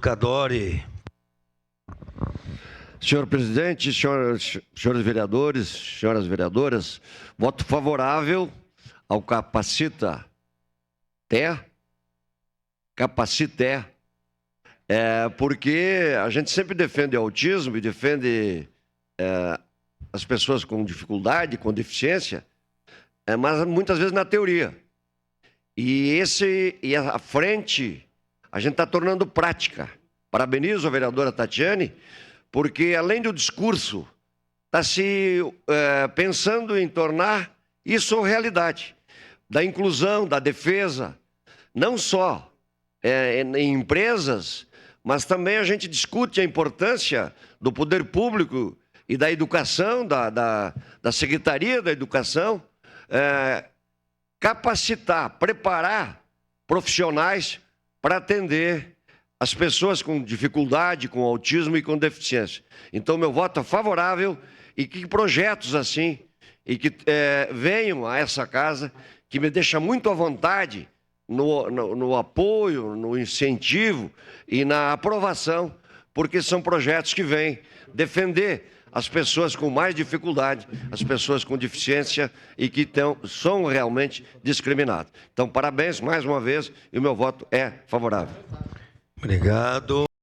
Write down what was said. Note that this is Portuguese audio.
Cadore. Senhor presidente, senhores vereadores, senhoras vereadoras, voto favorável ao Capacité, porque a gente sempre defende o autismo e defende as pessoas com dificuldade, com deficiência, mas muitas vezes na teoria. E a frente a gente está tornando prática. Parabenizo a vereadora Tatiane, porque além do discurso, está se pensando em tornar isso realidade, da inclusão, da defesa, não só em empresas, mas também a gente discute a importância do poder público e da educação, da Secretaria da Educação, capacitar, preparar profissionais para atender as pessoas com dificuldade, com autismo e com deficiência. Então, meu voto é favorável e que projetos assim, e que venham a essa casa, que me deixa muito à vontade no apoio, no incentivo e na aprovação, porque são projetos que vêm defender as pessoas com mais dificuldade, as pessoas com deficiência e que são realmente discriminadas. Então, parabéns mais uma vez e o meu voto é favorável. Obrigado.